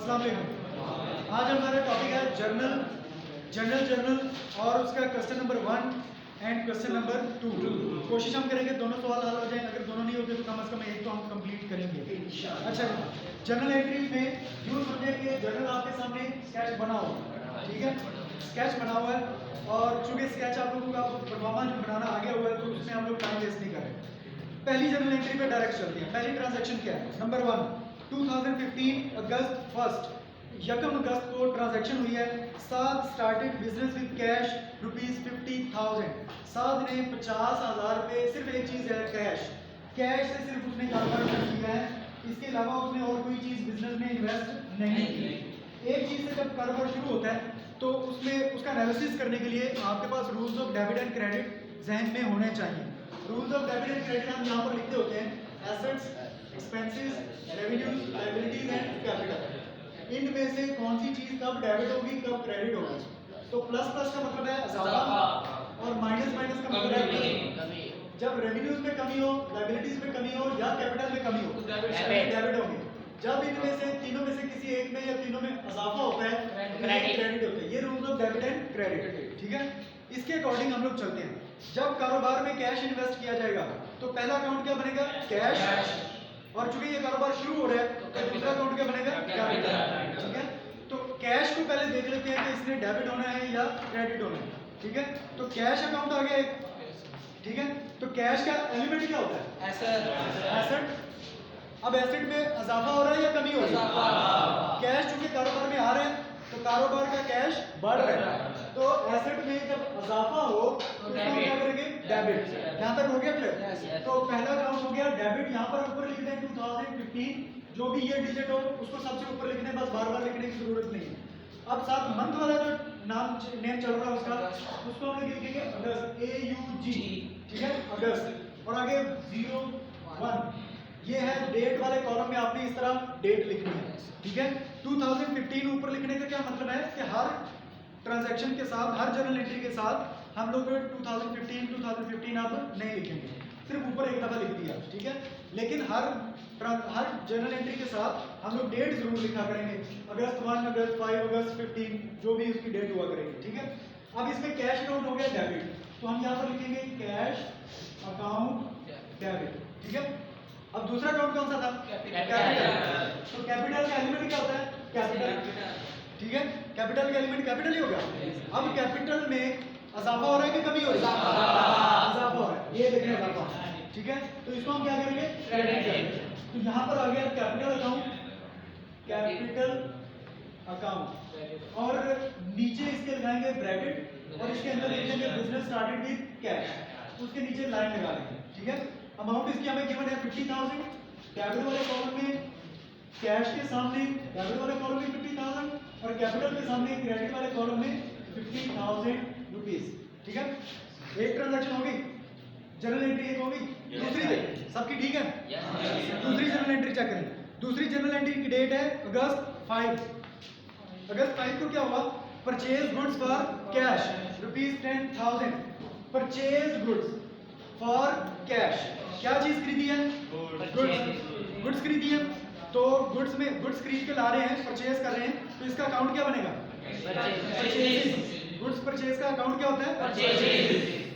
अस्सलाम वालेकुम। आज हमारा टॉपिक है जर्नल और उसका question number 1 and question number 2। कोशिश हम करेंगे दोनों सवाल हल हो जाए, अगर दोनों नहीं होते तो कम से कम एक तो हम कंप्लीट करेंगे। अच्छा, जर्नल एंट्री में यूँ समझे कि जर्नल आपके सामने स्केच बना हुआ है, ठीक है, स्केच बना हुआ है और चूंकि स्केच आप लोगों का परफॉर्मा जो बनाना आ गया हुआ है तो उसमें हम लोग टाइम वेस्ट नहीं कर रहे। पहली जर्नल एंट्री पे डायरेक्ट चलते हैं। पहली ट्रांजैक्शन क्या है? नंबर 1, 2015 अगस्त 1 यकम अगस्त को ट्रांजैक्शन हुई है। साद स्टार्टेड बिजनेस विद कैश ₹50,000। साद ने 50,000 रुपये, सिर्फ एक चीज़ है कैश से सिर्फ उसने कारोबार शुरू किया है, इसके अलावा उसने और कोई चीज़ बिजनेस में इन्वेस्ट नहीं की। एक चीज़ से जब कारोबार शुरू होता है तो उसमें उसका एनालिसिस करने के लिए आपके पास rules of debit and credit जहन में होने चाहिए। Rules of debit and credit हम यहाँ पर लिखते होते हैं assets, expenses, revenues, liabilities and capital. इनमें से कौन सी चीज कब डेबिट होगी कब क्रेडिट होगी? तो प्लस प्लस का मतलब है इजाफा और माइनस माइनस का मतलब है कमी। जब रेवेन्यूज में कमी हो, लायबिलिटीज में कमी हो या कैपिटल में कमी हो डेबिट होगी। जब इनमें से तीनों में से किसी एक में या तीनों में इजाफा होता है क्रेडिट होता है। ये rules of debit and credit, ठीक है। इसके अकॉर्डिंग हम लोग चलते हैं। जब कारोबार में कैश इन्वेस्ट किया जाएगा तो पहला अकाउंट क्या बनेगा? कैश। और चूंकि ये कारोबार शुरू हो रहा है तो दूसरा अकाउंट क्या बनेगा? कैपिटल, ठीक है। तो कैश को पहले देख लेते हैं कि इसने डेबिट होना है या क्रेडिट होना है, ठीक है। तो कैश अकाउंट आ गया एक, ठीक है। तो कैश का एलिमेंट क्या होता है? एसेट। अब एसेट में इजाफा हो रहा है या कमी हो रही है? कैश चूंकि कारोबार में आ रहा है तो कारोबार का कैश बढ़ रहा है, तो एसेट में जब इजाफा हो तो इसको क्या करेंगे? डेबिट। यहाँ तक हो गया क्लियर? तो पहला अकाउंट हो गया डेबिट। यहाँ पर ऊपर लिख दें 2015, जो भी ये डिजिट हो उसको सबसे ऊपर लिखने, बस बार बार लिखने की जरूरत नहीं है। अब साथ मंथ वाला जो नेम चल रहा है उसको हम लोग लिखेंगे अगस्त, AUG, ठीक है, अगस्त। और आगे 01, ये है डेट वाले कॉलम में आपने इस तरह डेट लिखनी है, ठीक है। 2015 ऊपर लिखने का क्या मतलब है कि हर ट्रांजैक्शन के साथ, हर जर्नल एंट्री के साथ हम लोग 2015 अब नहीं लिखेंगे, सिर्फ ऊपर एक दफा लिख दिया, ठीक है। लेकिन हर जर्नल एंट्री के साथ हम लोग डेट जरूर लिखा करेंगे, अगस्त 1, अगस्त 5, अगस्त 15, जो भी उसकी डेट हुआ करेगी, ठीक है। अब इसमें कैश अकाउंट हो गया डेबिट, तो हम यहाँ पर लिखेंगे कैश अकाउंट डेबिट, ठीक है। अब दूसरा अकाउंट कौन सा था? कैपिटल। तो कैपिटल का एलिमेंट क्या होता है? कैपिटल, ठीक है। कैपिटल का एलिमेंट कैपिटल ही होगा। अब कैपिटल में इजाफा हो रहा है कि कमी हो रही है? इजाफा हो रहा है, ये देखिए इजाफा, ठीक है। तो इसको हम क्या करेंगे? क्रेडिट करेंगे। तो यहाँ पर आ गया कैपिटल अकाउंट और नीचे इसके लगाएंगे ब्रैकेट और इसके अंदर लिख देंगे बिजनेस स्टार्टेड विद कैश, उसके नीचे लाइन लगा देंगे, ठीक है। अमाउंट इसकी हमें गिवन है 50,000, डेबिट वाले कॉलम में कैश के सामने डेबिट वाले कॉलम में 50,000 और कैपिटल के सामने क्रेडिट वाले कॉलम में 50,000 रुपीज, ठीक है। एक ट्रांजैक्शन हो गई, जर्नल एंट्री एक हो गई। दूसरी देख, सबकी ठीक है? दूसरी जर्नल एंट्री चेक करें। दूसरी जर्नल एंट्री की डेट है अगस्त 5। अगस्त 5 को क्या हुआ? Purchase goods for cash ₹10,000। Purchase goods for cash, क्या चीज खरीदी है? गुड्स खरीदी है। तो गुड्स में गुड्स खरीद के ला रहे हैं, परचेज कर रहे हैं, तो इसका अकाउंट क्या बनेगा? परचेज। गुड्स परचेज का अकाउंट क्या होता है? परचेज,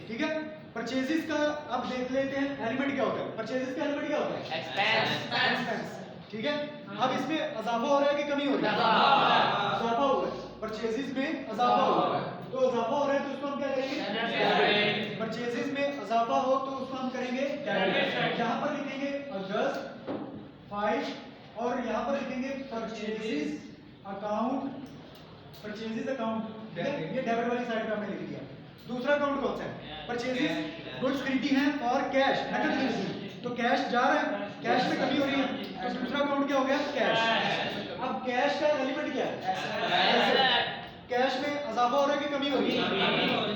ठीक है। परचेजेस का अब देख लेते हैं एलिमेंट क्या होता है। परचेजेस का एलिमेंट क्या होता है? एक्सपेंस, ठीक है। अब इसमें इजाफा हो रहा है कि कमी हो रही है? इजाफा हो रहा है, परचेजेस में इजाफा हो रहा है। तो इजाफा हो रहा है तो उसको हम क्या करेंगे? परचेजेस में इजाफा हो तो उसको हम करेंगे डेबिट। यहाँ पर लिखेंगे अगस्त 5 और यहाँ पर लिखेंगे परचेजेस अकाउंट, ठीक है। ये डेबिट वाली साइड पे हमने लिख दिया। दूसरा अकाउंट कौन सा है? परचेजेस, गुड्स खरीदी हैं फॉर कैश, नकद खरीदी, तो कैश जा रहा है, कैश में कमी हो रही है, तो दूसरा अकाउंट क्या हो गया? कैश। अब कैश का एलिमेंट क्या है? कैश में इजाफा हो रहा है कि कमी हो रही है?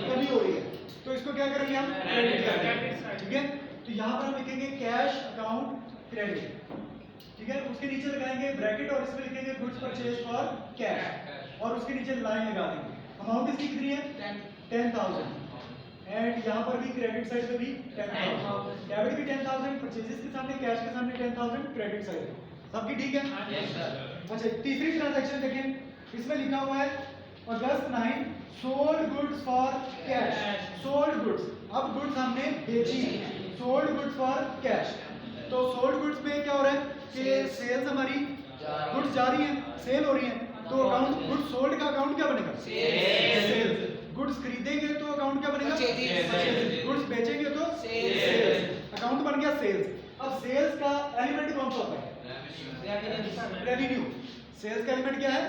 कमी हो रही है, तो इसको क्या करेंगे हम? क्रेडिट करेंगे, ठीक है। तो यहाँ पर हम लिखेंगे कैश अकाउंट क्रेडिट, ठीक है। उसके नीचे लगाएंगे ब्रैकेट और इसमें लिखेंगे गुड्स परचेज फॉर कैश और उसके नीचे लाइन लगा देंगे। अमाउंट इसकी कितनी है? 10,000 एंड यहाँ पर भी क्रेडिट साइड पे भी 10,000, डेबिट भी 10,000, परचेजेस के सामने कैश के सामने 10,000, क्रेडिट साइड। सबकी ठीक है? अच्छा तीसरी ट्रांजैक्शन देखें, इसमें लिखा हुआ है अगस्त 9 sold goods for cash. Sold goods, अब गुड्स हमने बेची, सोल्ड गुड्स फॉर कैश। तो सोल्ड गुड्स में क्या हो रहा है कि सेल्स हमारी गुड्स जा रही हैं, सेल हो रही हैं, तो अकाउंट गुड्स सोल्ड का अकाउंट क्या बनेगा? सेल्स। गुड्स खरीदेंगे तो अकाउंट क्या बनेगा? गुड्स बेचेंगे तो सेल्स। अकाउंट बन गया सेल्स। अब सेल्स का एलिमेंट कौन सा होता है? रेवेन्यू। सेल्स का एलिमेंट क्या है?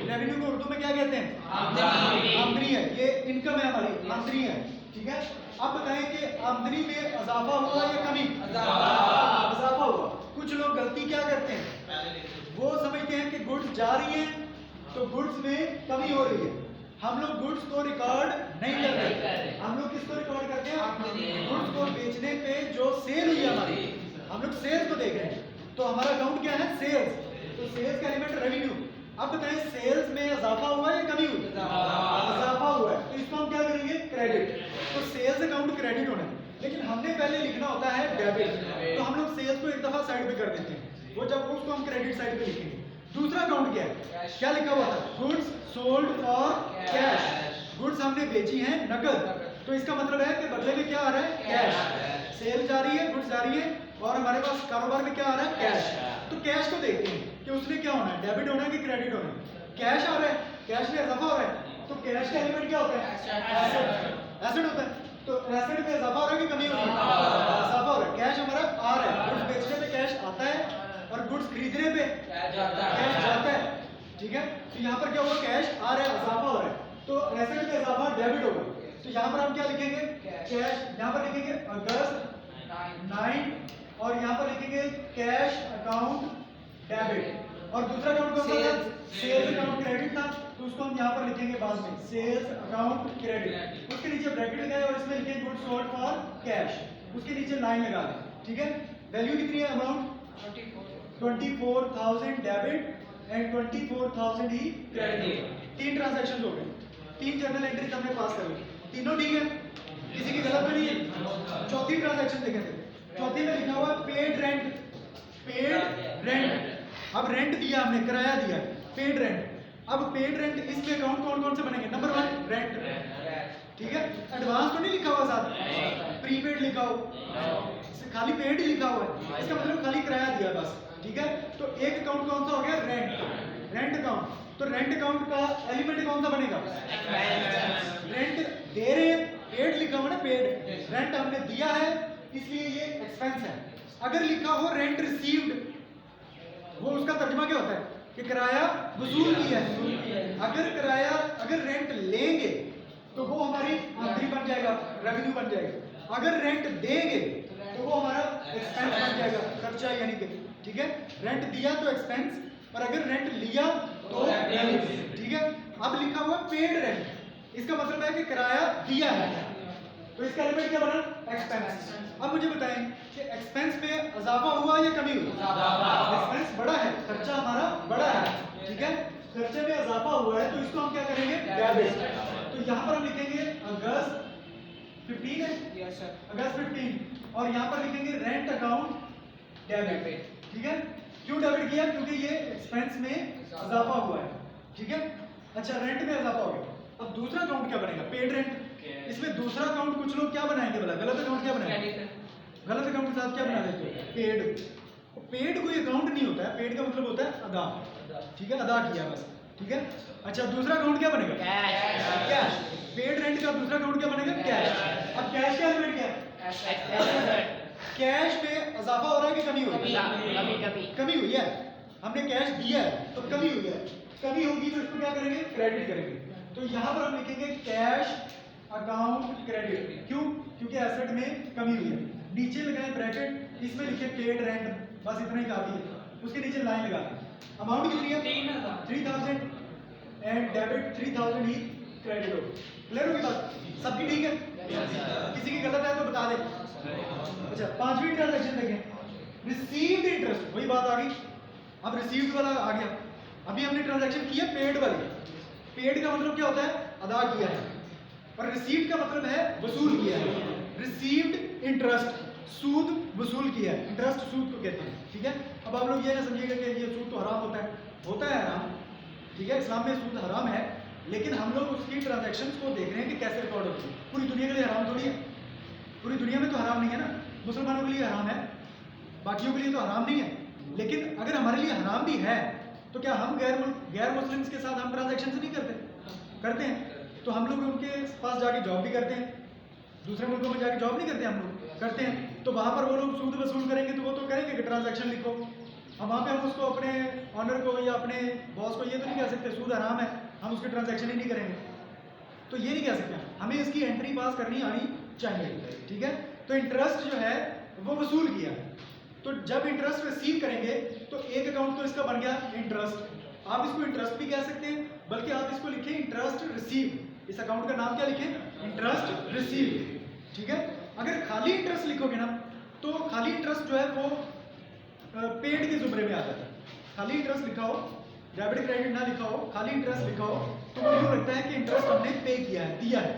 रेवेन्यू को उर्दू में क्या कहते हैं? आमदनी है। ये इनकम है हमारी, आमदनी है, ठीक है। अब बताएं कि आमदनी में इजाफा हुआ या कमी? इजाफा हुआ। कुछ लोग गलती क्या करते हैं, वो समझते हैं कि गुड्स जा रही हैं तो गुड्स में कमी हो रही है। हम लोग गुड्स को रिकॉर्ड नहीं करते, हम लोग किसको रिकॉर्ड करते हैं? गुड्स को बेचने पे जो सेल हुई हमारी, हम लोग सेल्स को देख रहे हैं, तो हमारा अकाउंट क्या है? सेल्स। तो सेल्स का एलिमेंट रेवेन्यू। अब बताएं सेल्स में इजाफा हुआ या कमी हुई? इजाफा हुआ है, तो इसको हम क्या करेंगे? क्रेडिट। तो सेल्स अकाउंट क्रेडिट होना है, लेकिन हमने पहले लिखना होता है डेबिट, तो हम लोग सेल्स को एक दफा साइड पे कर देते हैं, वो जब उसको हम क्रेडिट साइड पे लिखेंगे। दूसरा अकाउंट क्या है? क्या लिखा हुआ था? Goods sold for cash. Goods हमने बेची हैं नकद, तो इसका मतलब है कि बदले में क्या आ रहा है? कैश। सेल जा रही है, गुड्स जा रही है, और हमारे पास कारोबार में क्या आ रहा है? कैश। तो कैश को देखते हैं कि उसने क्या होना है, डेबिट होना है कि क्रेडिट होना है? कैश आ रहा है, कैश में इजाफा हो रहा है, तो कैश का एलिमेंट क्या होता है? एसेट होता है। तो एसेट में इजाफा हो रहा है कि कमी हो रही है? इजाफा हो रहा है। कैश हमारा आ रहा है, गुड्स बेचने पे कैश आता है और गुड्स खरीदने पे कैश जाता है, ठीक है। तो यहाँ पर क्या होगा? कैश आ रहा है, इजाफा हो रहा है, तो एसेट में इजाफा डेबिट होगा। तो यहाँ पर हम क्या लिखेंगे? कैश। यहाँ पर लिखेंगे अगस्त 9 और यहाँ पर लिखेंगे कैश अकाउंट डेबिट। और दूसरा अकाउंट कौन सा था? सेल्स अकाउंट क्रेडिट था, तो उसको हम यहाँ पर लिखेंगे बाद में सेल्स अकाउंट क्रेडिट। उसके नीचे ब्रैकेट लगाए और इसमें लिखेंगे गुड्स सोल्ड फॉर कैश, उसके नीचे लाइन लगा दें, ठीक है। वैल्यू कितनी है? Amount 24,000 debit and 24,000 he credit. 3 transaction हो गए, 3 जर्नल एंट्रीज हमने पास कर ली, तीनों ठीक है, किसी की गलत नहीं है। चौथी ट्रांजैक्शन देखें, चौथी में लिखा हुआ पेड रेंट। पेड रेंट, अब रेंट दिया हमने, किराया दिया, पेड रेंट। अब पेड रेंट, इसमें अकाउंट कौन कौन से बनेंगे? नंबर 1 रेंट, ठीक है। एडवांस तो नहीं लिखा हुआ साथ, प्रीपेड लिखा हो, खाली पेड ही लिखा हुआ है, इसका मतलब खाली किराया दिया बस, ठीक है। तो एक अकाउंट कौन सा हो गया? Rent, rent account. तो रेंट अकाउंट का एलिमेंट कौन सा बनेगा? रेंट दे रहे हैं, पेड लिखा हुआ ना, पेड, रेंट हमने दिया है इसलिए ये एक्सपेंस है। अगर लिखा हो रेंट रिसीव्ड, वो उसका तर्जुमा क्या होता है कि किराया वसूल किया है। अगर रेंट लेंगे तो वो हमारी आमदनी बन जाएगा, रेवेन्यू बन जाएगा। अगर रेंट देंगे तो वो हमारा एक्सपेंस बन जाएगा, खर्चा यानी कि, ठीक है। रेंट दिया तो एक्सपेंस, और अगर रेंट लिया तो रेवेन्यू, ठीक है। अब लिखा हुआ पेड रेंट, इसका मतलब है कि किराया दिया है, तो इसका एलिमेंट क्या बना? एक्सपेंस। अब मुझे बताएं कि एक्सपेंस में इजाफा हुआ या कमी हुई? एक्सपेंस बड़ा है, खर्चा हमारा बड़ा है, ठीक है। खर्चे में इजाफा हुआ है, तो इसको हम क्या करेंगे? डेबिट। तो यहाँ पर हम लिखेंगे अगस्त 15 है, अगस्त 15, और यहाँ पर लिखेंगे रेंट अकाउंट डेबिट, ठीक है। क्यों डेबिट किया? क्योंकि ये एक्सपेंस में इजाफा हुआ है, ठीक है। अच्छा, रेंट में इजाफा हो गया। अब दूसरा अकाउंट क्या बनेगा? Paid rent. इसमें दूसरा अकाउंट कुछ लोग क्या बनाएंगे? बोला गलत अकाउंट क्या बनाएंगे? गलत अकाउंट के साथ क्या बना देते हैं? पेड। पेड कोई अकाउंट नहीं होता है, पेड का मतलब होता है अदा, ठीक है, अदा किया बस, ठीक है। अच्छा, दूसरा अकाउंट क्या बनेगा? कैश। पेड रेंट का दूसरा अकाउंट क्या बनेगा? कैश। अब कैश का एलिमेंट क्या है? कैश में इजाफा हो रहा है कि कमी हो रही है? कमी हुई है, हमने कैश दिया है तो कमी हुई है, कमी होगी तो इसको क्या करेंगे? क्रेडिट करेंगे। तो यहाँ पर हम लिखेंगे कैश अकाउंट क्रेडिट। क्यों? क्योंकि एसेट में कमी हुई है। नीचे लगाए ब्रैकेट, इसमें लिखे पेड रेंट, बस इतना ही काफी है, उसके नीचे लाइन लगा दें। अमाउंट कितनी है? 3,000 एंड डेबिट 3,000 ही क्रेडिट हो। क्लियर होगी बात? सबकी ठीक है? किसी की गलत है तो बता दे। अच्छा, 5वीं ट्रांजैक्शन देखें, रिसीव्ड इंटरेस्ट, वही बात आ गई। अब रिसीव्ड वाला आ गया। अभी हमने ट्रांजैक्शन की है पेड वाली। पेड का मतलब क्या होता है? अदा किया है, और रिसीव्ड का मतलब है वसूल किया है। रिसीव्ड इंटरेस्ट, सूद वसूल किया है, इंटरेस्ट सूद को कहते हैं, ठीक है। अब आप लोग ये ना समझिएगा कि ये सूद तो हराम होता है, होता है हराम, ठीक है, इस्लाम में सूद हराम है, लेकिन हम लोग उसकी ट्रांजैक्शंस को देख रहे हैं कि कैसे रिकॉर्ड होती है। पूरी दुनिया के लिए हराम थोड़ी है, पूरी दुनिया में तो हराम नहीं है ना, मुसलमानों के लिए हराम है, बाकियों के लिए तो हराम नहीं है। लेकिन अगर हमारे लिए हराम भी है तो क्या हम गैर मुस्लिम्स के साथ हम ट्रांजैक्शन नहीं करते? करते हैं। तो हम लोग उनके पास जाके जॉब भी करते हैं, दूसरे मुल्कों में जाके जॉब नहीं करते, हम लोग करते हैं। तो वहाँ पर वो लोग सूद वसूल करेंगे तो वो तो करेंगे कि ट्रांजैक्शन लिखो। अब वहाँ पे हम उसको अपने ऑनर को या अपने बॉस को ये तो नहीं कह सकते सूद हराम है, हम उसके ट्रांजैक्शन ही नहीं करेंगे, तो ये नहीं कह सकते। हमें इसकी एंट्री पास करनी आनी चाहिए, ठीक है। तो इंटरेस्ट जो है वो वसूल किया, तो जब इंटरेस्ट रिसीव करेंगे तो एक अकाउंट तो इसका बन गया इंटरेस्ट, आप इसको इंटरेस्ट भी कह सकते हैं, बल्कि आप इसको लिखें इंटरेस्ट रिसीव। इस अकाउंट का नाम क्या लिखें? इंटरेस्ट रिसीव, ठीक है। अगर खाली इंटरेस्ट लिखोगे ना तो खाली इंटरेस्ट जो है वो पेड के जुमरे में आ जाता है। खाली इंटरेस्ट लिखा हो, डेबिट क्रेडिट ना लिखा हो, खाली इंटरेस्ट लिखा हो तो मुझे लगता है कि इंटरेस्ट हमने पे किया है, दिया है।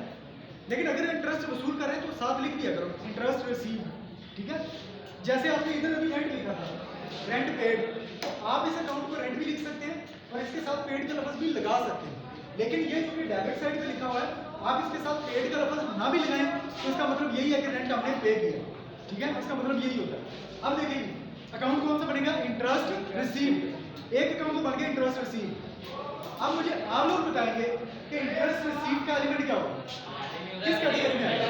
लेकिन अगर इंटरेस्ट वसूल कर रहे हैं तो साथ लिख दिया करो इंटरेस्ट रिसीव, ठीक है। जैसे आपने इधर अभी रेंट लिखा था, रेंट पेड, आप इस अकाउंट को रेंट भी लिख सकते हैं और इसके साथ पेड का लफ्ज भी लगा सकते हैं। लेकिन ये जो कि डेबिट साइड पे लिखा हुआ है, आप इसके साथ पेड का लफ्ज ना भी लगाएं तो इसका मतलब यही है कि रेंट आपने पे किया, ठीक है, इसका मतलब यही होता है। अब देखिए अकाउंट कौन सा बनेगा? Interest receive. एक अकाउंट तो बन गया इंटरेस्ट रिसीव। अब मुझे आप लोग बताएंगे कि इंटरेस्ट रिसीव का एलिमेंट क्या होगा, किस कैटेगरी में आएगा?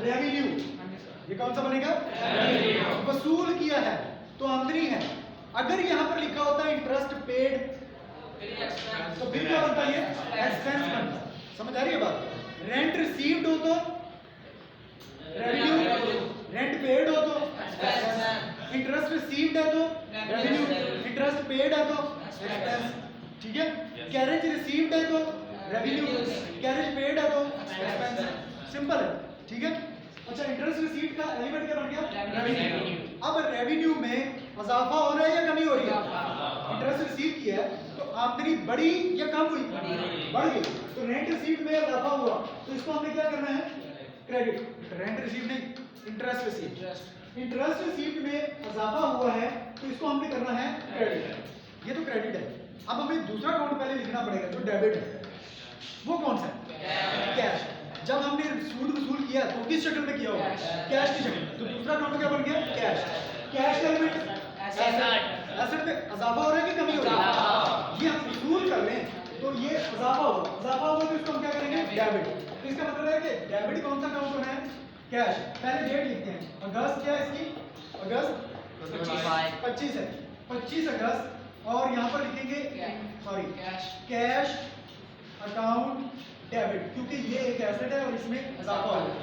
रेवेन्यू। ये कौन सा बनेगा? वसूल किया है तो आमदनी है। अगर यहाँ पर लिखा होता है इंटरेस्ट पेड तो फिर क्या बनता है? एक्सपेंस बनता है। समझ आ रही है बात? रेंट रिसीव्ड हो तो रेवेन्यू, रेंट पेड हो तो इंटरेस्ट रिसीव्ड है तो रेवेन्यू, इंटरेस्ट पेड है तो एक्सपेंस, ठीक है। कैरेज रिसीव्ड है तो रेवेन्यू, कैरेज पेड है तो एक्सपेंस, सिंपल है, ठीक है। अच्छा, इंटरेस्ट रिसीव्ड का एलिमेंट क्या बन गया? रेवेन्यू। अब रेवेन्यू में इजाफा हो रहा है या कमी हो रही है? इंटरेस्ट रिसीव किया है तो आमदनी बढ़ी या कम हुई? बढ़ गई। तो रेंट रिसीव्ड में इजाफा हुआ तो इसको हमें क्या करना है? क्रेडिट। रेंट रिसीव्ड नहीं, इंटरेस्ट रिसीव्ड। इंटरेस्ट रिसीव्ड में इजाफा हुआ है तो इसको हमने करना है क्रेडिट। ये तो क्रेडिट है। अब हमें दूसरा अकाउंट पहले लिखना पड़ेगा जो डेबिट है, वो कौन सा है? कैश। जब हमने सूद वसूल किया तो किस शक्ल में किया होगा? कैश की शक्ल में। तो दूसरा अकाउंट क्या बन गया? कैश। कैश का एलिमेंट एसेट में इजाफा हो रहा है कि कमी हो रही है? ये हम वसूल कर रहे हैं तो ये इजाफा होगा, इजाफा होगा तो इसको हम क्या करेंगे? डेबिट। तो इसका मतलब है कि डेबिट कौन सा अकाउंट होना है? कैश। पहले डेट लिखते हैं, अगस्त क्या है इसकी? अगस्त 25 है, 25 अगस्त। और यहाँ पर लिखेंगे सॉरी कैश अकाउंट डेबिट, क्योंकि ये एक एसेट है और इसमें इजाफा होगा।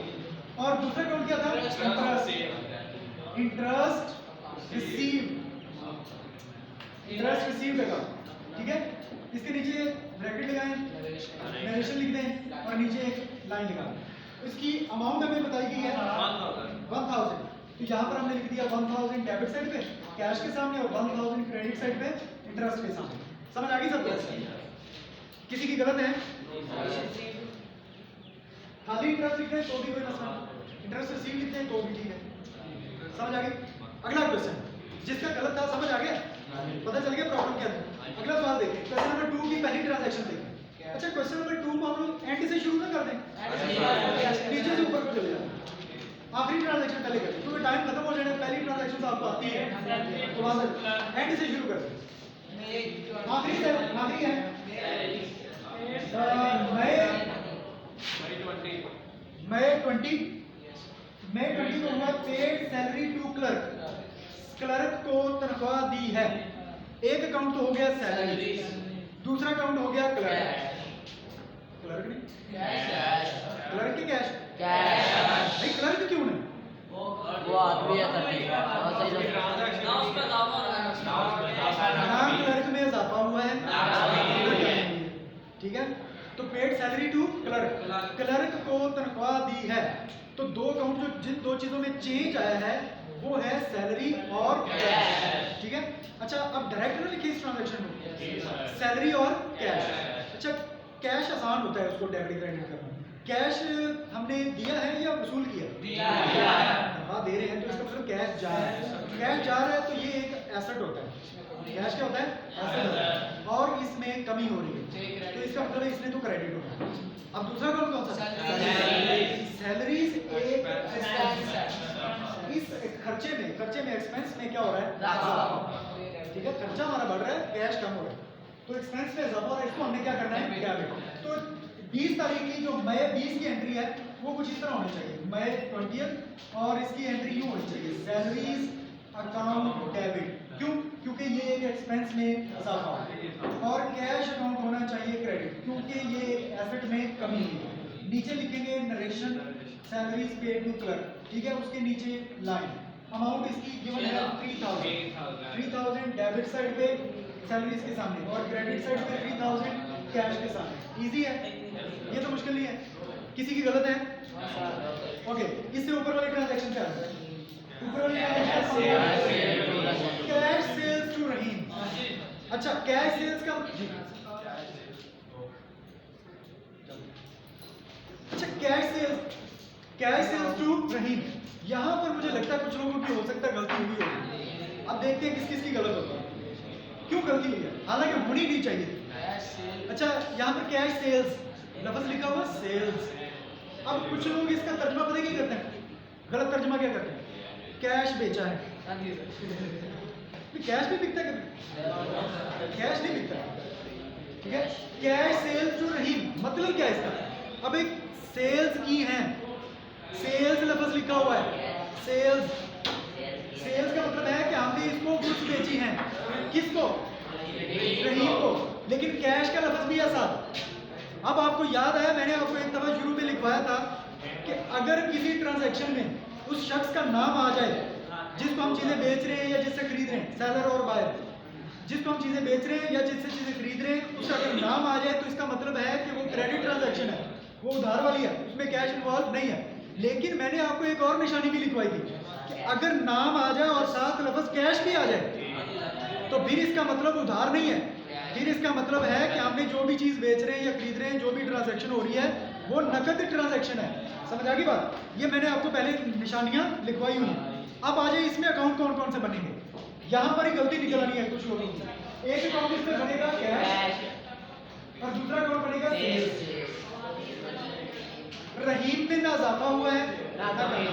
और दूसरा अकाउंट क्या था? Interest. Interest receive, interest received account, ठीक है। इसके नीचे ब्रैकेट लगाएं, नरेशन लिख दें और नीचे एक लाइन लगाएं। इसकी अमाउंट हमें बताई गई है 1000, तो यहाँ पर हमने लिख दिया 1000 डेबिट साइड पे कैश के सामने और 1000 क्रेडिट साइड पे इंटरेस्ट के सामने। समझ आ गई सबको? किसी की गलत है? खाली इंटरेस्ट लिखते हैं तो भी कोई मसला नहीं, इंटरेस्ट रिसीव लिखते हैं तो भी ठीक है। समझ आ गई? अगला क्वेश्चन, जिसका गलत था समझ आ गया, पता चल गया प्रॉब्लम क्या था। अगला सवाल देखिए, क्वेश्चन नंबर 2 की पहली ट्रांजैक्शन देखिए। अच्छा, क्वेश्चन नंबर 2 को हम लोग एंड से शुरू ना कर दें, नीचे से ऊपर को चले जाए, आखिरी ट्रांजैक्शन पहले करें क्योंकि टाइम खत्म हो जाने। पहली ट्रांजैक्शन आपको आती है तो वहां से एंड से शुरू कर दें। आखिरी है मई 20 को हुआ paid salary to clerk, clerk को तनख्वाह दी है। एक अकाउंट तो हो गया सैलरी, दूसरा अकाउंट हो गया क्लर्क, क्लर्क नहीं क्लर्क की कैश नहीं, क्लर्क क्यों नहीं? वो आदमी है नाम क्लर्क में इजाफा हुआ है, ठीक है। तो paid salary to clerk, clerk को तनख्वाह दी है। तो दो अकाउंट जो जिन दो चीजों में चेंज आया है वो है सैलरी और कैश, ठीक है। अच्छा, अब डायरेक्ट ना लिखिए इस ट्रांजैक्शन में सैलरी और कैश। अच्छा, कैश आसान होता है उसको डेबिट क्रेडिट करना। कैश हमने दिया है या वसूल किया? तनख्वाह दे रहे हैं तो इसका मतलब कैश जा रहा है। कैश जा रहा है तो ये एक एसेट होता है, कैश क्या होता है? एसेट। और इसमें कमी हो रही है, तो इसका मतलब है इसने तो क्रेडिट होना है। अब दूसरा कौन कौन सा? सैलरीज एक इस खर्चे में एक्सपेंस में क्या हो रहा है? ठीक है, खर्चा हमारा बढ़ रहा है, कैश कम हो रहा है, तो एक्सपेंस में इजाफा हो रहा है, इसको हमने क्या करना है? डेबिट। तो 20 तारीख की जो मई 20 की एंट्री है वो कुछ इस तरह होनी चाहिए, मई 20 और इसकी एंट्री यूं होनी चाहिए, सैलरीज अकाउंट डेबिट। क्यों? क्योंकि ये एक एक्सपेंस में इजाफा है, और कैश अकाउंट होना चाहिए क्रेडिट, क्योंकि ये एसेट में कमी है। नीचे लिखेंगे narration salaries paid to clerk, ठीक है, उसके नीचे लाइन अमाउंट इसकी गिवन है 3000 डेबिट साइड पे सैलरीज के सामने, और क्रेडिट साइड पे 3000 कैश के सामने। इजी है, ये तो मुश्किल नहीं है। किसी की गलत है? ओके, इससे ऊपर वाली ट्रांजैक्शन क्या है? ऊपर वाली कैश सेल्स टू रहीम। अच्छा, कैश सेल्स का कैश सेल्स टू रहीम, यहाँ पर मुझे लगता है कुछ लोगों की हो सकता है गलती हुई होगी। अब देखते हैं किस किस की गलत होती है, क्यों गलती हुई है, हालांकि होनी नहीं चाहिए। अच्छा, यहाँ पर कैश सेल्स लफ्ज लिखा हुआ सेल्स। अब कुछ लोग इसका तर्जुमा पता क्या करते हैं? गलत तर्जुमा क्या करते हैं? कैश बेचा है। कैश भी बिकता है कभी? कैश नहीं बिकता, ठीक है। कैश सेल्स टू रहीम मतलब क्या है इसका? अब एक सेल्स की है, सेल्स लफ्ज लिखा हुआ है, सेल्स का मतलब है कि हमने इसको गुड्स बेची हैं। किसको? रहीम को। लेकिन कैश का लफ्ज भी है साथ। अब आपको याद आया, मैंने आपको एक दफा शुरू में लिखवाया था कि अगर किसी ट्रांजैक्शन में उस शख्स का नाम आ जाए जिसको हम चीजें बेच रहे हैं या जिससे खरीद रहे हैं, सेलर और बायर, जिसको हम चीजें बेच रहे हैं या जिससे चीजें खरीद रहे हैं, उसका अगर नाम आ जाए तो इसका मतलब है कि वो क्रेडिट ट्रांजैक्शन है, वो उधार वाली है, उसमें कैश इन्वॉल्व नहीं है। लेकिन मैंने आपको एक और निशानी भी लिखवाई थी कि अगर नाम आ जाए और साथ लफ्ज कैश भी आ जाए तो फिर इसका मतलब उधार नहीं है, फिर इसका मतलब है कि आपने जो भी चीज बेच रहे हैं या खरीद रहे हैं, जो भी ट्रांजैक्शन हो रही है वो नकद ट्रांजैक्शन है। समझ आ गई बात? ये मैंने आपको पहले निशानियां लिखवाई हुई हैं। अब आ जाए इसमें अकाउंट कौन कौन से बनेंगे, यहाँ पर ही गलती निकल आनी है कुछ लोगों की। एक अकाउंट इसमें बनेगा कैश और दूसरा अकाउंट बनेगा सेल्स। रहीम में ना इजाफा हुआ है ना कमी,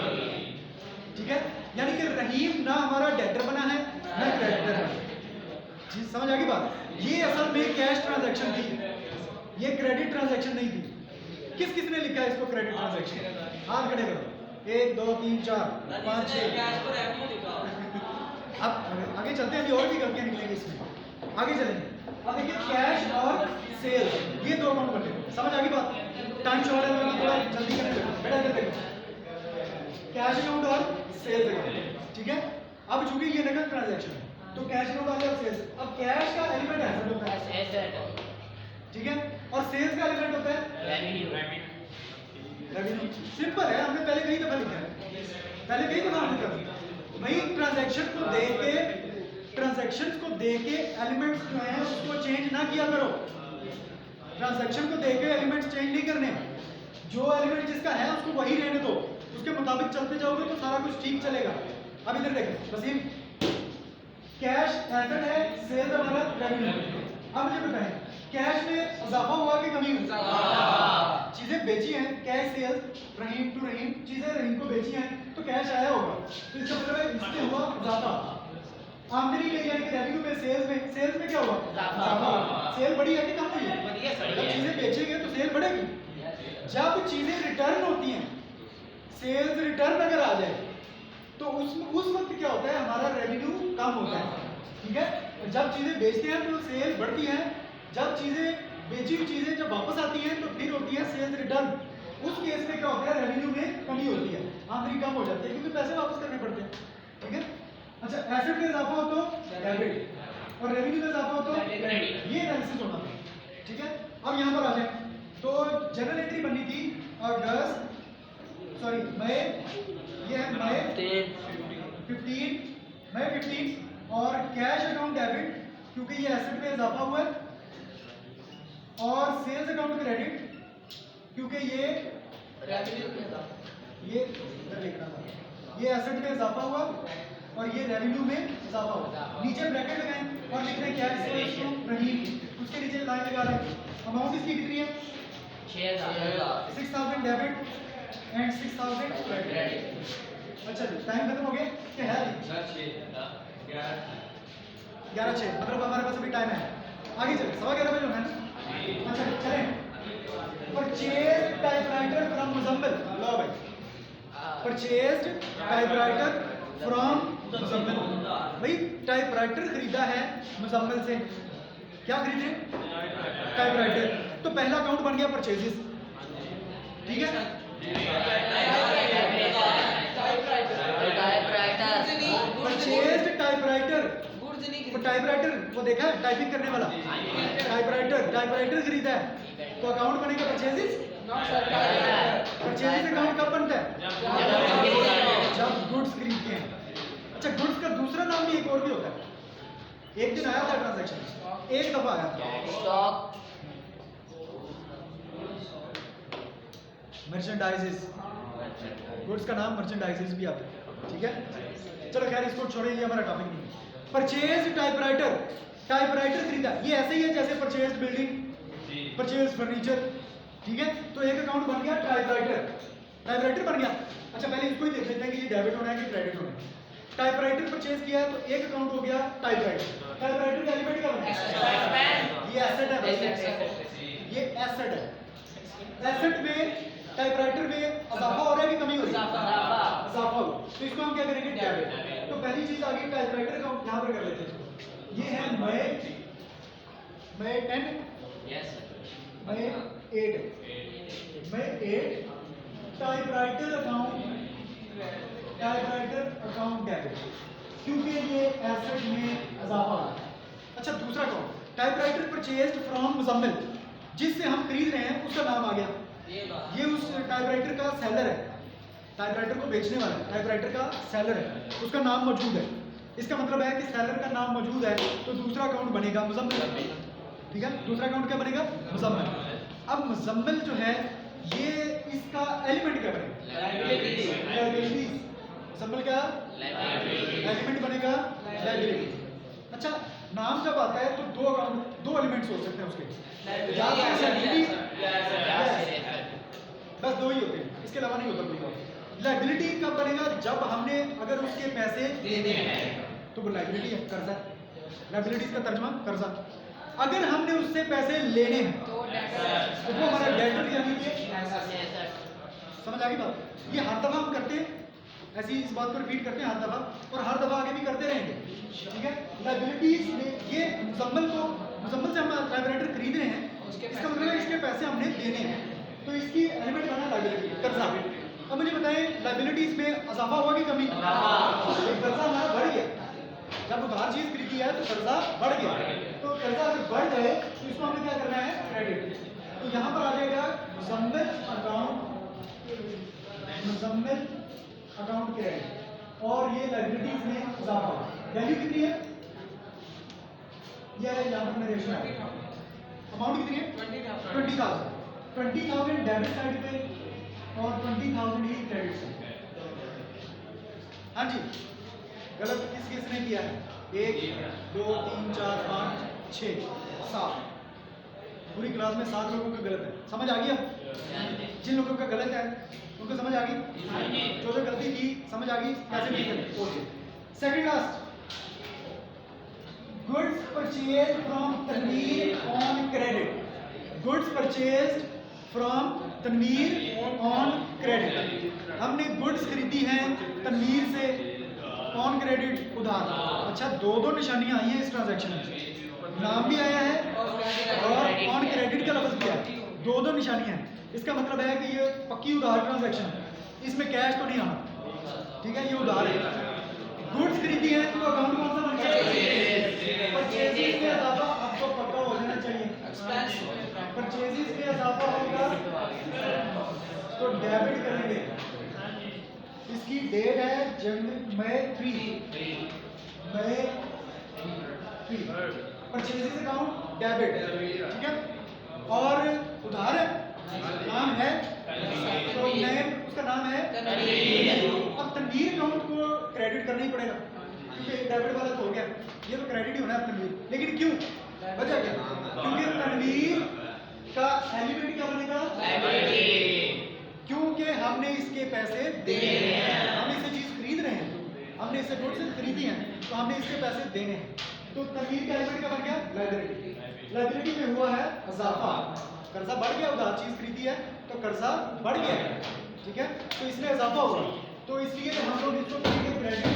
ठीक है, यानी कि रहीम ना हमारा डेटर बना है ना क्रेडिटर है। जी समझ आ गई बात? ये असल में कैश ट्रांजैक्शन थी, ये क्रेडिट ट्रांजैक्शन नहीं थी। किस किसने लिखा है इसको क्रेडिट ट्रांजैक्शन? हाथ खड़े करो, 1 2 3 4 5 6। अब आगे चलते हैं, अभी और भी गलतियां निकलेंगी इसमें, आगे चलेंगे। अब देखिए कैश और सेल्स, ये दो अकाउंट बने। समझ आ गई बात? टाइम शॉर्ट है तो मैं थोड़ा जल्दी करने लगा, बेटा इधर देखो, कैश अकाउंट और सेल्स अकाउंट, ठीक है। अब चूंकि ये नकद ट्रांजैक्शन है तो कैश अकाउंट आ गया और सेल्स। अब कैश का एलिमेंट एसेट होता है, ठीक है, और सेल्स का एलिमेंट होता है रेवेन्यू। सिंपल है, हमने पहले कई दफा लिखा है, पहले कई दफा हमने लिखा भाई ट्रांजैक्शन को देख के, ट्रांजैक्शंस को देख के एलिमेंट्स जो हैं उसको चेंज ना किया करो। ट्रांजैक्शन को देख के एलिमेंट्स चेंज नहीं करने, जो एलिमेंट जिसका है उसको वही रहने दो, उसके मुताबिक चलते जाओगे तो सारा कुछ ठीक चलेगा। अब इधर देखो वसीम, कैश एसेट है, सेल्स हमारा रेवेन्यू। अब मुझे बताएं कैश में इजाफा हुआ कि कमी हुई? चीजें बेची हैं, कैश सेल्स रहीम टू रहीम, चीजें रहीम को बेची हैं तो कैश आया होगा, तो इसका मतलब है इसमें हुआ इजाफा। आमदनी में यानी कि रेवेन्यू में, सेल्स में क्या हुआ? इजाफा। सेल बढ़ी है कि कम हुई है? जब चीजें बेचेंगे तो सेल बढ़ेगी। जब चीजें रिटर्न होती हैं, सेल्स रिटर्न अगर आ जाए तो उस वक्त क्या होता है, हमारा रेवेन्यू कम होता है, ठीक है। जब चीजें बेचते हैं तो सेल बढ़ती है, जब चीजें बेची हुई चीजें जब वापस आती हैं तो फिर होती है सेल्स रिटर्न। उस केस में क्या होता है, रेवेन्यू में कमी होती है, आमदनी कम हो जाती है क्योंकि पैसे वापस करने पड़ते हैं, ठीक है। अच्छा, एसेट में इजाफा हो तो डेबिट और रेवेन्यू में इजाफा हो तो क्रेडिट, ये एनालिसिस होना था, ठीक है। अब यहाँ पर आ जाए तो जनरल एंट्री बननी थी मई, ये है मई 15 और कैश अकाउंट डेबिट क्योंकि ये एसेट में इजाफा हुआ है, और सेल्स अकाउंट क्रेडिट क्योंकि ये इधर लिखना था, ये एसेट में इजाफा हुआ और ये रेवेन्यू में इजाफा होगा। नीचे ब्रैकेट लगाएं और लिख रहे हैं क्या है, रहीम, उसके नीचे लाइन लगा लें। अमाउंट इसकी कितनी है, 6000 डेबिट एंड 6000 क्रेडिट। अच्छा जी, टाइम खत्म हो गया क्या है, 11:06, मतलब हमारे पास अभी टाइम है, आगे चले 11:15 बजे होना है ना। अच्छा चलें, परचेज टाइपराइटर फ्रॉम मुजम्मिल, लो भाई, परचेज्ड टाइपराइटर फ्रॉम मुजम्मिल, भाई टाइपराइटर खरीदा है मुजम्मिल से, क्या खरीदे, टाइपराइटर, तो पहला अकाउंट बन गया परचेजेस, ठीक है। परचेज्ड टाइपराइटर, टाइपराइटर वो देखा है, टाइपिंग करने वाला टाइपराइटर खरीदा है, तो अकाउंट बनेगा परचेजेस। परचेजेस अकाउंट कब बनता है, जब गुड्स खरीदते हैं। अच्छा, गुड्स का दूसरा नाम भी एक और भी होता है, एक दिन आया था ट्रांजैक्शन, एक दफा आया था, स्टॉक, मर्चेंडाइजेस, गुड्स का नाम मर्चेंडाइजेस भी आता है, ठीक है। चलो खैर इसको छोड़िए, ये हमारा टॉपिक नहीं है। परचेज टाइपराइटर, टाइपराइटर खरीदा, ये ऐसे ही है जैसे परचेज बिल्डिंग, परचेज फर्नीचर, ठीक है। तो एक अकाउंट बन गया टाइपराइटर, टाइपराइटर बन गया। अच्छा पहले इसको ही देख लेते हैं कि ये डेबिट होना है कि क्रेडिट होना है। टाइपराइटर परचेज किया है तो एक अकाउंट हो गया टाइपराइटर। टाइपराइटर का एलिमेंट क्या बना, ये एसेट है, ये एसेट है। एसेट में टाइपराइटर में इजाफा हो रहा है कि कमी हो रही है, इजाफा हो, तो इसको हम क्या करेंगे, डेबिट। तो पहली चीज आ गई टाइपराइटर का, यहां पर कर लेते हैं, ये है मई 10, मई 8, मई 8 टाइपराइटर अकाउंट डेबिट, क्योंकि ये एसेट में इजाफा हो रहा है। अच्छा दूसरा account typewriter purchased from Muzammil, जिससे हम खरीद रहे हैं उसका नाम आ गया, ये उस टाइपराइटर का सेलर है, टाइपराइटर को बेचने वाला है, टाइपराइटर का सेलर है, उसका नाम मौजूद है। इसका मतलब है कि सेलर का नाम मौजूद है तो दूसरा अकाउंट बनेगा मुजम्मिल, ठीक है। दूसरा अकाउंट क्या बनेगा, मुजम्मिल। अब मुजम्मिल जो है ये इसका एलिमेंट क्या बनेगा, लायबिलिटीज। मुजम्मिल क्या एलिमेंट बनेगा, लायबिलिटी। अच्छा नाम जब आता है तो दो एलिमेंट्स हो सकते हैं उसके, या तो लायबिलिटी, बस दो ही होते हैं, इसके अलावा नहीं होता कोई और। लायबिलिटी कब बनेगा, जब हमने अगर उसके पैसे देने हैं तो वो लायबिलिटी है, कर्जा। लायबिलिटीज का तर्जुमा कर्जा। अगर हमने उससे पैसे लेने हैं तो वो हमारा डेटर, यानी कि समझ आ गई बात। ये हर दफा हम करते हैं, ऐसी इस बात को रिपीट करते हैं हर दफा, और हर दफा आगे भी करते रहेंगे, ठीक है। लायबिलिटीज में ये मुजम्मिल से हम टाइपराइटर खरीद रहे हैं, इसका मतलब है इसके पैसे हमने देने हैं, तो इसकी एलिमेंट बना लायबिलिटी, कर्जा। अब मुझे बताएं लायबिलिटीज में इजाफा हुआ कि कमी, कर्जा हमारा बढ़ गया, जब उधार चीज खरीदी है तो कर्जा बढ़ गया, तो कर्जा अगर बढ़ जाए तो इसको हमें क्या करना है, क्रेडिट। तो यहाँ पर आ जाएगा मुजम्मिल अकाउंट क्रेडिट, और ये लायबिलिटीज में इजाफा। वैल्यू कितनी है, ये यहाँ पर नरेशन है, अमाउंट कितनी है, 20,000 डेबिट साइड पे और 20,000 ही क्रेडिट साइड। हाँ जी, गलत किसने किया है, 1 2 3 4 5 6 7, पूरी क्लास में 7 लोगों का गलत है, समझ आ गया। जिन लोगों का गलत है उनको समझ आ गई, जो गलती की समझ आ गई, कैसे ठीक करें। Okay, second last, goods purchase from Tanveer on credit, goods purchased from Tanveer on credit. हमने गुड्स खरीदी हैं तनवीर से ऑन क्रेडिट, उधार। अच्छा दो निशानियां आई हैं इस ट्रांजैक्शन में, नाम भी आया है और ऑन क्रेडिट का लफ्ज भी आया, दो निशानियां हैं। इसका मतलब है कि ये पक्की उधार ट्रांजैक्शन है, इसमें कैश तो नहीं आना, ठीक है, ये उधार है। गुड्स खरीदी है तो अकाउंट कौन सा बनना चाहिए, परचेजेस में इजाफा, आपको पक्का हो जाना चाहिए, परचेजेस में इजाफा होगा तो डेबिट करेंगे। इसकी डेट है मई 3, परचेजेस अकाउंट डेबिट, ठीक है। और उधार है, नाम है, तो नेम उसका नाम है तनवीर। अब तनवीर अकाउंट को क्रेडिट करना ही पड़ेगा, क्योंकि डेबिट वाला तो हो गया, ये तो क्रेडिट ही होना है तनवीर। लेकिन क्यों, वजह क्या? क्योंकि तनवीर का एलिमेंट क्या बनेगा? क्योंकि हमने इसके पैसे देने हैं, हम इससे चीज खरीद रहे हैं, हमने इससे गुड्स खरीदी हैं, तो हमने इसके पैसे देने हैं। तो तनवीर का एलिमेंट क्या बन गया? लायबिलिटी। लायबिलिटी में हुआ है इजाफा, कर्जा बढ़ गया, उधार चीज खरीदी है तो कर्जा बढ़ गया है, ठीक है, तो इसमें इजाफा हुआ, तो इसलिए हम लोग इसको करेंगे क्रेडिट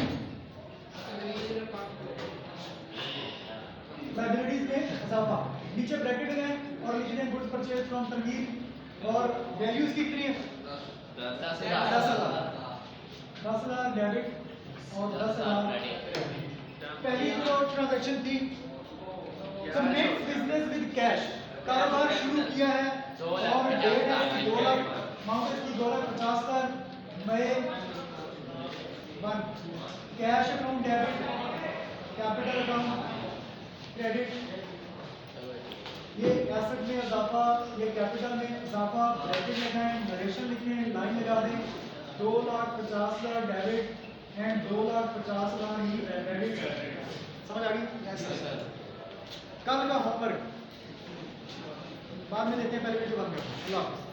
लायबिलिटीज में इजाफा। नीचे ब्रैकेट है और लिख दें गुड्स परचेज फ्रॉम तनवीर, और वैल्यूज कितनी है? 10,000 डेबिट और 10,000 पहली जो ट्रांजैक्शन थी, कमेंस बिजनेस विद कैश, कारोबार शुरू किया है और डेट है 2 लाख, अमाउंट की 2,50,000 मई 1, cash account debit, capital account credit, ये एसेट में इजाफा, ये कैपिटल में इजाफा, ब्रैकेट लगाएं, नरेशन लिखें, लाइन लगा दें, 2,50,000 डेबिट एंड 2,50,000 ही क्रेडिट। समझ आ गई? Yes sir. कल का होमवर्क बाद में देते हैं, पहले वीडियो बंद करो। अल्लाह हाफ़िज़।